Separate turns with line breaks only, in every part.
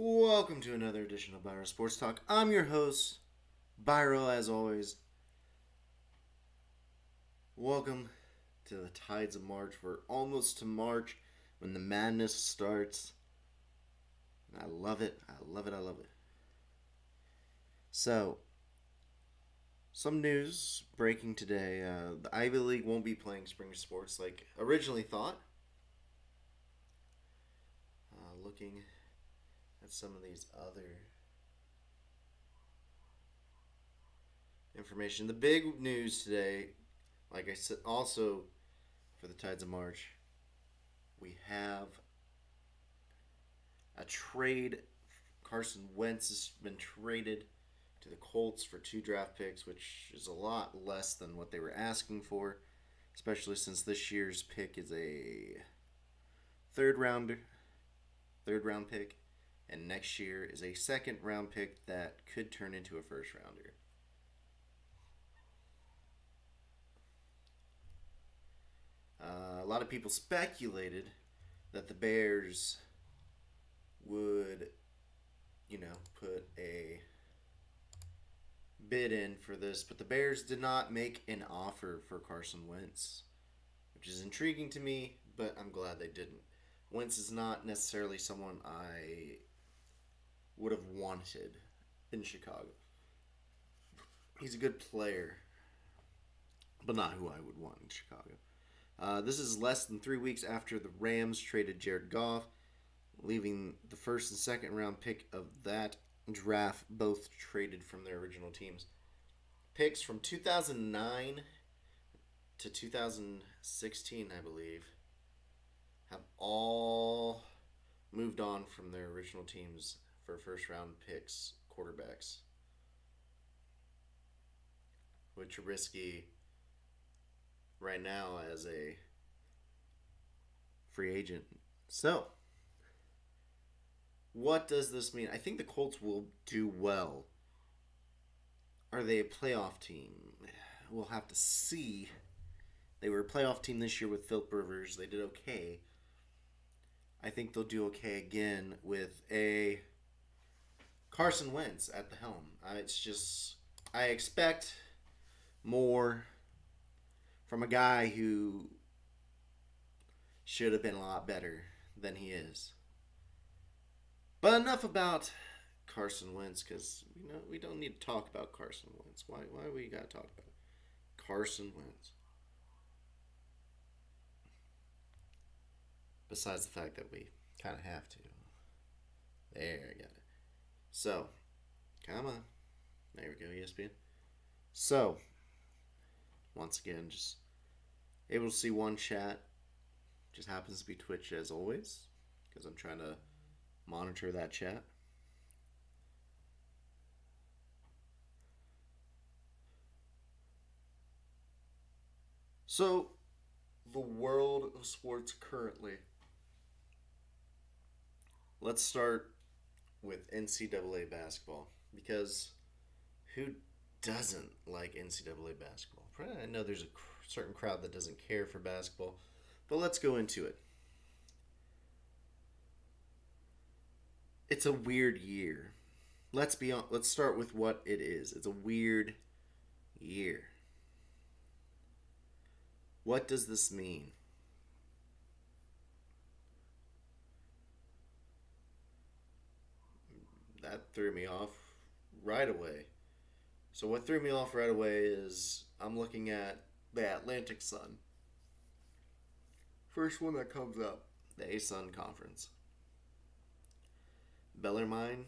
Welcome to another edition of Biro Sports Talk. I'm your host, Biro, as always. Welcome to the Tides of March. We're almost to March when the madness starts. And I love it. I love it. I love it. So, some news breaking today. The Ivy League won't be playing spring sports like originally thought. Looking at some of these other information. The big news today, like I said, also for the Tides of March, we have a trade. Carson Wentz has been traded to the Colts for 2 draft picks, which is a lot less than what they were asking for, especially since this year's pick is a third round third round pick, and next year is a second round pick that could turn into a first rounder. A lot of people speculated that the Bears would, put a bid in for this, but the Bears did not make an offer for Carson Wentz, which is intriguing to me, but I'm glad they didn't. Wentz is not necessarily someone I would have wanted in Chicago. He's a good player, but not who I would want in Chicago. This is less than 3 weeks after the Rams traded Jared Goff, leaving the first and second round pick of that draft both traded from their original teams. Picks from 2009 to 2016, I believe, have all moved on from their original teams for first round picks, quarterbacks, which are risky right now as a free agent. So, what does this mean? I think the Colts will do well. Are they a playoff team? We'll have to see. They were a playoff team this year with Philip Rivers. They did okay. I think they'll do okay again with a Carson Wentz at the helm. I expect more from a guy who should have been a lot better than he is. But enough about Carson Wentz, because we don't need to talk about Carson Wentz. Why we got to talk about Carson Wentz? Besides the fact that we kind of have to. There, I got it. So, come on. There we go, ESPN. So, once again, just able to see one chat. Just happens to be Twitch as always, because I'm trying to monitor that chat. So, the world of sports currently. Let's start with NCAA basketball, because who doesn't like NCAA basketball? I know there's a certain crowd that doesn't care for basketball, but let's go into it. It's a weird year. Let's start with what it is. It's a weird year. What does this mean? That threw me off right away. So what threw me off right away is I'm looking at the Atlantic Sun. First one that comes up, the ASUN Conference. Bellarmine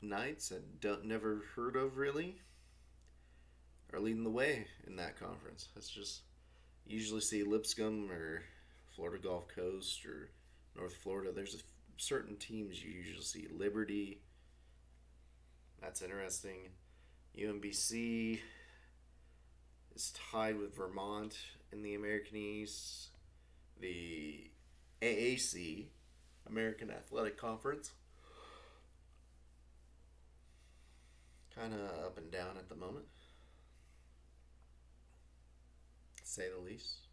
Knights, never heard of really, are leading the way in that conference. That's just you usually see Lipscomb or Florida Gulf Coast or North Florida. There's certain teams you usually see. Liberty. That's interesting. UMBC is tied with Vermont in the American East. The AAC, American Athletic Conference, kind of up and down at the moment, to say the least.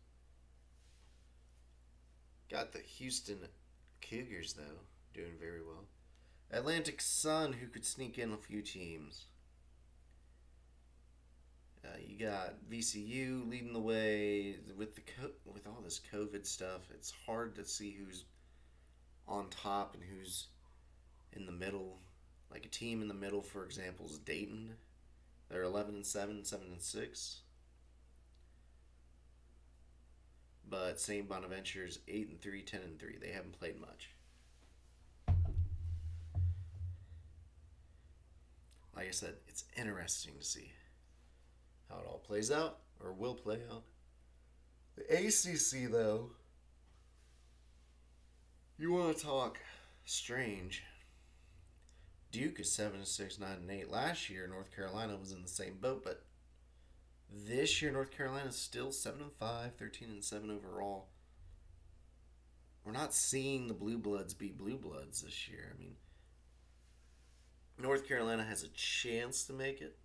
Got the Houston Cougars, though, doing very well. Atlantic Sun, who could sneak in a few teams. You got VCU leading the way with with all this COVID stuff. It's hard to see who's on top and who's in the middle. Like a team in the middle, for example, is Dayton. They're 11 and 7, 7 and 6. But St. Bonaventure's 8 and 3, 10 and 3. They haven't played much. Like I said, it's interesting to see how it all plays out or will play out. The ACC, though, you want to talk strange. Duke is 7-6, 9-8. Last year, North Carolina was in the same boat, but this year, North Carolina is still 7-5, 13-7 overall. We're not seeing the Blue Bloods be Blue Bloods this year. I mean, North Carolina has a chance to make it,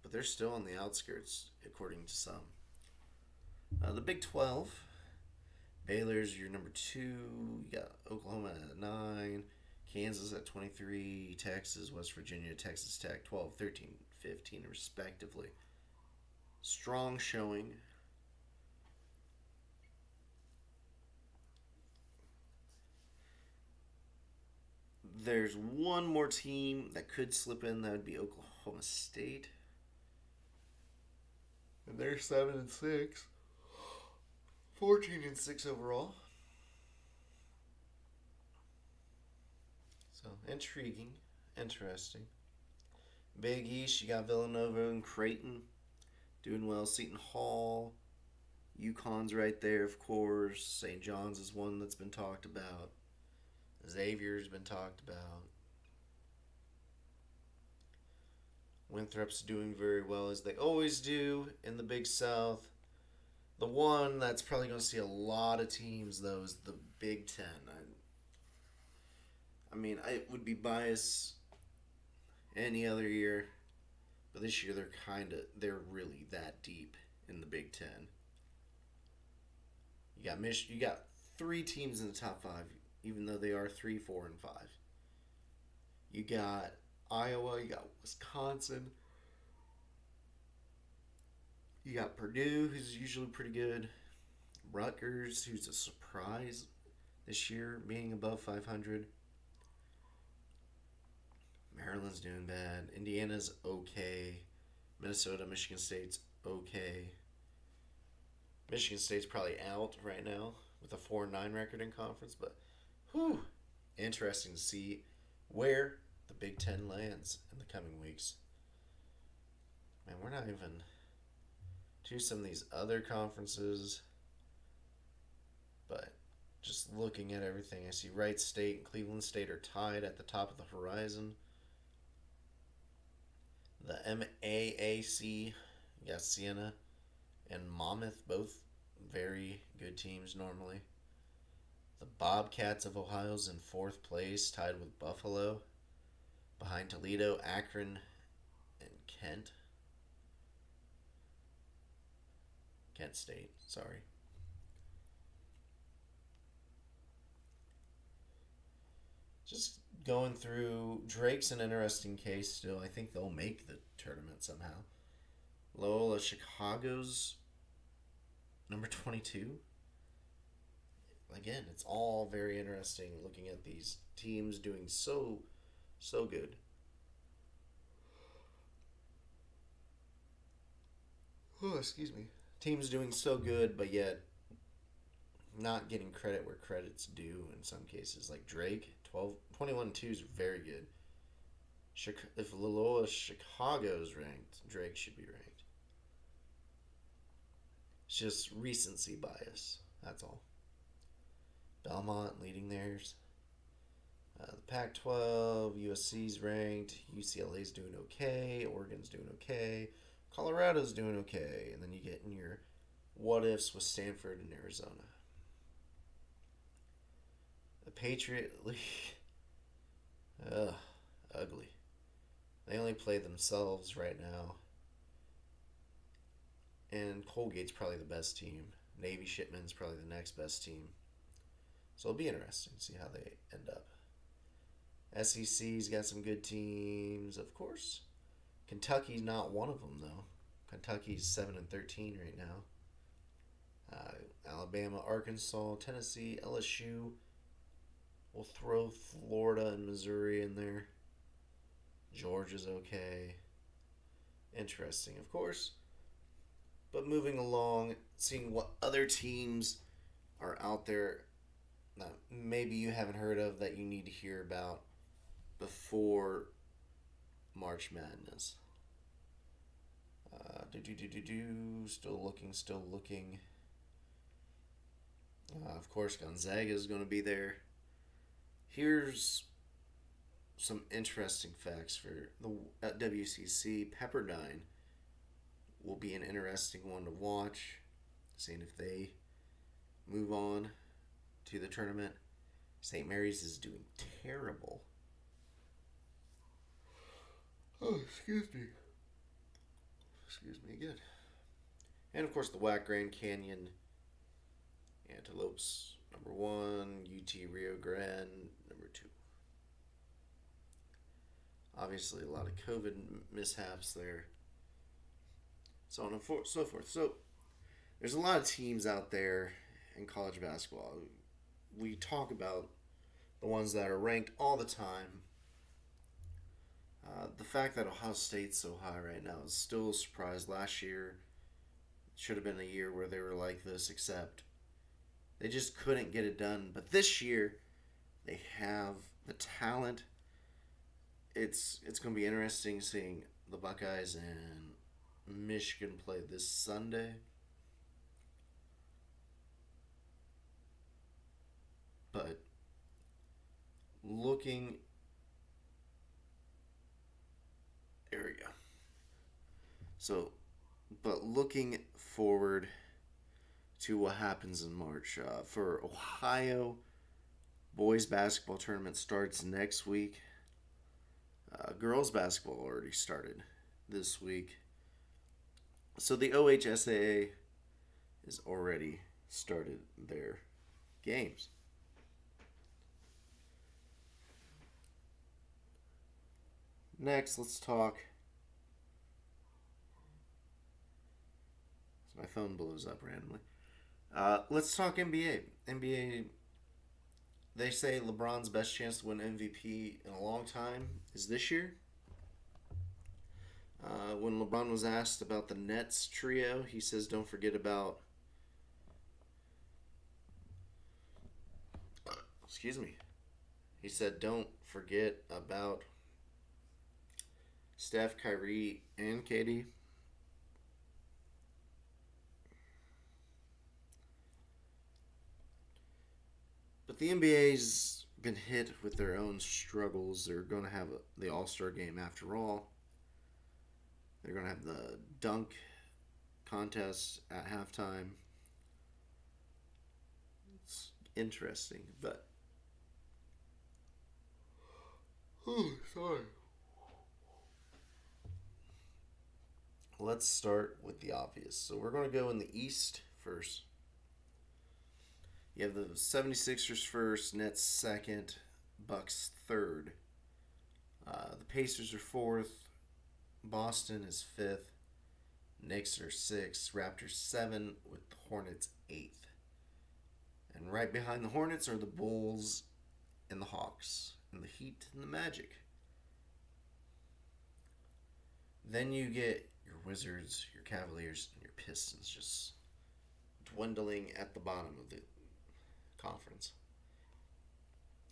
but they're still on the outskirts, according to some. The Big 12, Baylor's your number 2. You got Oklahoma at 9, Kansas at 23, Texas, West Virginia, Texas Tech 12, 13, 15, respectively. Strong showing. There's one more team that could slip in. That would be Oklahoma State. And they're 7-6. 14-6 overall. So intriguing, interesting. Big East, you got Villanova and Creighton doing well. Seton Hall, UConn's right there, of course. St. John's is one that's been talked about. Xavier's been talked about. Winthrop's doing very well, as they always do in the Big South. The one that's probably going to see a lot of teams, though, is the Big Ten. I mean, I would be biased any other year, but this year they're really that deep in the Big Ten. You got 3 teams in the top 5, even though they are 3, 4, and 5. You got Iowa, you got Wisconsin, you got Purdue, who's usually pretty good, Rutgers, who's a surprise this year, being above 500. Maryland's doing bad. Indiana's okay. Minnesota, Michigan State's okay. Michigan State's probably out right now with a 4-9 record in conference, but whew, interesting to see where the Big Ten lands in the coming weeks. Man, we're not even to some of these other conferences, but just looking at everything, I see Wright State and Cleveland State are tied at the top of the horizon. The MAAC, you got Siena and Monmouth, both very good teams normally. The Bobcats of Ohio's in 4th place, tied with Buffalo. Behind Toledo, Akron, and Kent. Kent State, sorry. Just going through, Drake's an interesting case still. I think they'll make the tournament somehow. Loyola Chicago's number 22. Again, it's all very interesting looking at these teams doing so good. Oh, excuse me. Teams doing so good, but yet not getting credit where credit's due in some cases. Like Drake, 21-2 is very good. If Loyola Chicago's ranked, Drake should be ranked. It's just recency bias. That's all. Belmont leading theirs. The Pac-12, USC's ranked. UCLA's doing okay. Oregon's doing okay. Colorado's doing okay. And then you get in your what-ifs with Stanford and Arizona. The Patriot League. Ugh, ugly. They only play themselves right now. And Colgate's probably the best team. Navy Shipman's probably the next best team. So it'll be interesting to see how they end up. SEC's got some good teams, of course. Kentucky's not one of them though. Kentucky's 7-13 right now. Alabama, Arkansas, Tennessee, LSU. We'll throw Florida and Missouri in there. Georgia's okay. Interesting, of course. But moving along, seeing what other teams are out there that maybe you haven't heard of that you need to hear about before March Madness. Still looking. Of course, Gonzaga is going to be there. Here's some interesting facts for the WCC. Pepperdine will be an interesting one to watch, seeing if they move on to the tournament. St. Mary's is doing terrible. Oh, excuse me. Excuse me again. And of course, the WAC Grand Canyon Antelopes, number 1, UT Rio Grande, number 2. Obviously, a lot of COVID mishaps there. So on and so forth. So, there's a lot of teams out there in college basketball. We talk about the ones that are ranked all the time. The fact that Ohio State's so high right now is still a surprise. Last year should have been a year where they were like this, except they just couldn't get it done. But this year, they have the talent. It's going to be interesting seeing the Buckeyes and Michigan play this Sunday. But looking, there we go. So, but looking forward to what happens in March. For Ohio, boys basketball tournament starts next week. Girls basketball already started this week. So the OHSAA is already started their games. Next, let's talk. My phone blows up randomly. Let's talk NBA. NBA, they say LeBron's best chance to win MVP in a long time is this year. When LeBron was asked about the Nets trio, he says, don't forget about... excuse me. He said, don't forget about Steph, Kyrie, and KD. But the NBA's been hit with their own struggles. They're going to have the All-Star game after all. They're going to have the dunk contest at halftime. It's interesting, but... oh, sorry. Let's start with the obvious. So we're going to go in the East first. You have the 76ers first, Nets second, Bucks third. The Pacers are fourth, Boston is fifth, Knicks are sixth, Raptors 7, with the Hornets 8th. And right behind the Hornets are the Bulls and the Hawks, and the Heat and the Magic. Then you get your Wizards, your Cavaliers, and your Pistons just dwindling at the bottom of the conference.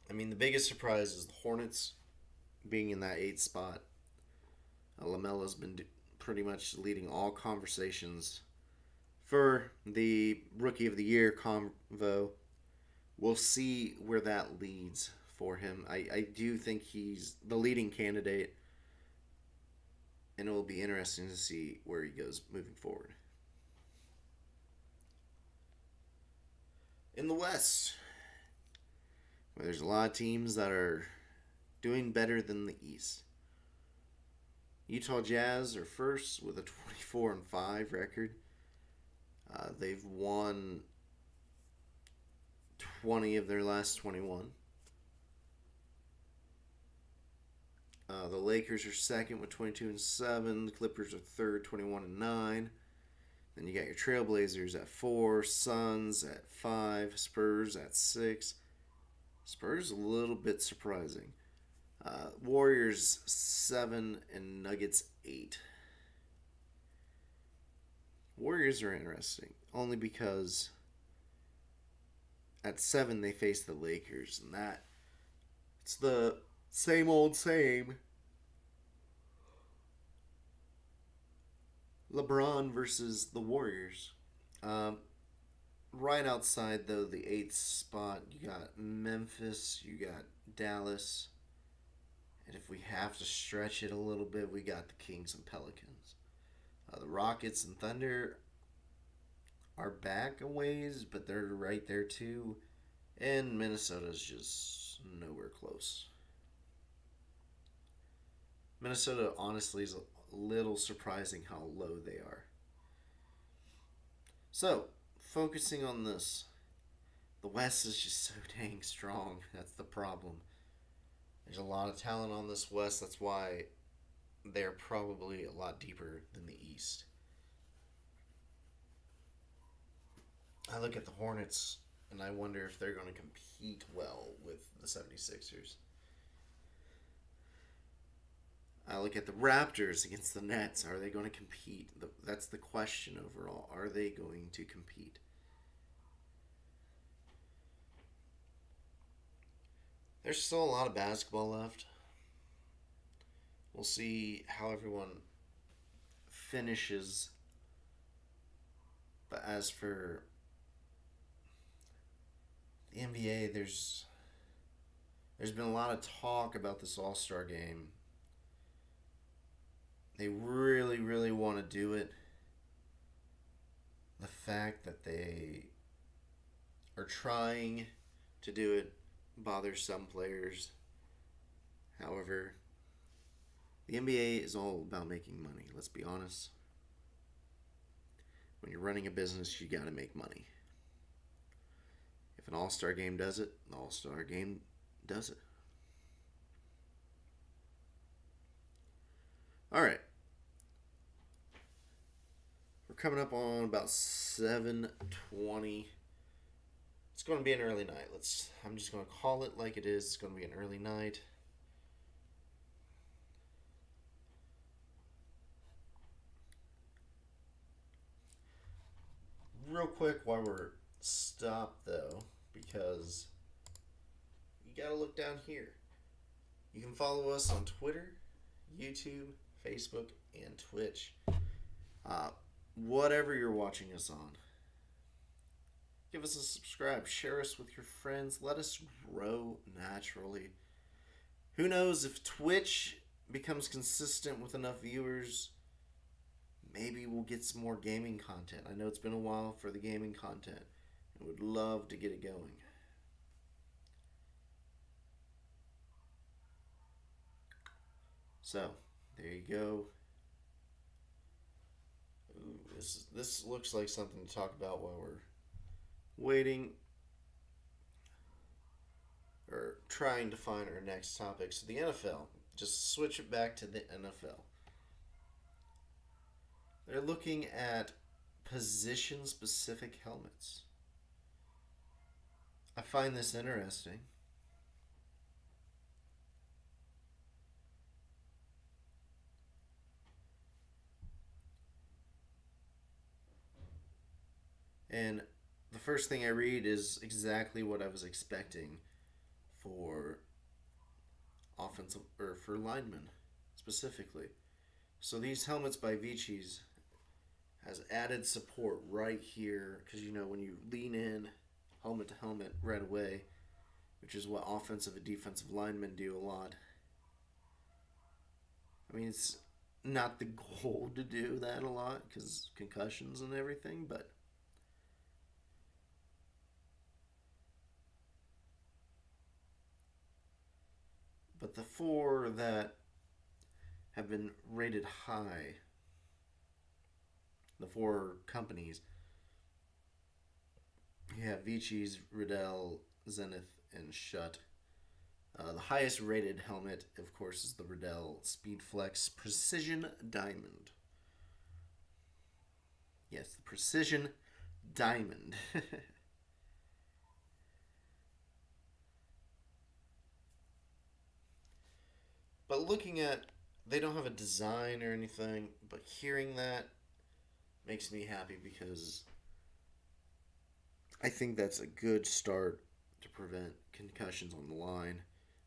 I mean, the biggest surprise is the Hornets being in that 8th spot. LaMelo's been pretty much leading all conversations for the Rookie of the Year convo. We'll see where that leads for him. I do think he's the leading candidate, and it will be interesting to see where he goes moving forward. In the West, where there's a lot of teams that are doing better than the East. Utah Jazz are first with a 24-5 record. They've won 20 of their last 21. The Lakers are second with 22-7. The Clippers are third, 21-9. Then you got your Trailblazers at 4, Suns at 5, Spurs at 6. Spurs a little bit surprising. Warriors 7 and Nuggets 8. Warriors are interesting only because at 7 they face the Lakers, and that it's the same old same. LeBron versus the Warriors. Um, right outside though the eighth spot, you got Memphis, you got Dallas, and if we have to stretch it a little bit, we got the Kings and Pelicans. The Rockets and Thunder are back a ways, but they're right there too. And Minnesota's just nowhere close. Minnesota honestly is a little surprising how low they are. So, focusing on this, the West is just so dang strong. That's the problem. There's a lot of talent on this West. That's why they're probably a lot deeper than the East. I look at the Hornets and I wonder if they're going to compete well with the 76ers. I look at the Raptors against the Nets. Are they going to compete? That's the question overall. Are they going to compete? There's still a lot of basketball left. We'll see how everyone finishes. But as for the NBA, there's been a lot of talk about this All-Star game. They really, really want to do it. The fact that they are trying to do it bothers some players. However, the NBA is all about making money. Let's be honest. When you're running a business, you got to make money. If an all-star game does it, the all-star game does it. All right. We're coming up on about 7:20. It's going to be an early night. I'm just going to call it like it is. It's going to be an early night. Real quick while we're stopped though, because you got to look down here. You can follow us on Twitter, YouTube, Facebook, and Twitch. Whatever you're watching us on, give us a subscribe. Share us with your friends. Let us grow naturally. Who knows, if Twitch becomes consistent with enough viewers, maybe we'll get some more gaming content. I know it's been a while for the gaming content. I would love to get it going. So, there you go. Ooh, this looks like something to talk about while we're waiting or trying to find our next topic. So the NFL, just switch it back to the NFL. They're looking at position-specific helmets. I find this interesting. And the first thing I read is exactly what I was expecting for offensive or for linemen specifically. So these helmets by Vici's has added support right here because when you lean in helmet to helmet right away, which is what offensive and defensive linemen do a lot. I mean, it's not the goal to do that a lot because concussions and everything, but the four that have been rated high, the four companies, You have Vici's, Riddell, Zenith, and Shut. The highest rated helmet, of course, is the Riddell Speedflex Precision Diamond. Yes, the Precision Diamond. But looking at, they don't have a design or anything, but hearing that makes me happy because I think that's a good start to prevent concussions on the line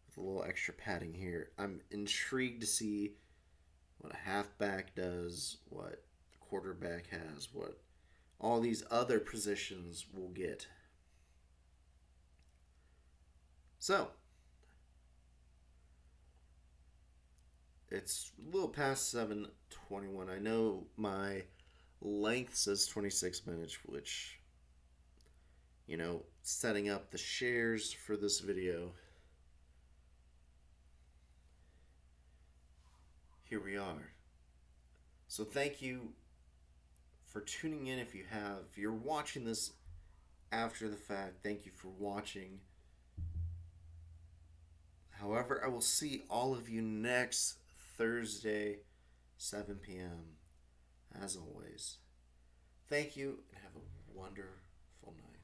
with a little extra padding here. I'm intrigued to see what a halfback does, what a quarterback has, what all these other positions will get. So, it's a little past 7:21. I know my length says 26 minutes, which, setting up the shares for this video, here we are. So thank you for tuning in. If you're watching this after the fact, thank you for watching. However, I will see all of you next Thursday, 7 p.m. As always, thank you and have a wonderful night.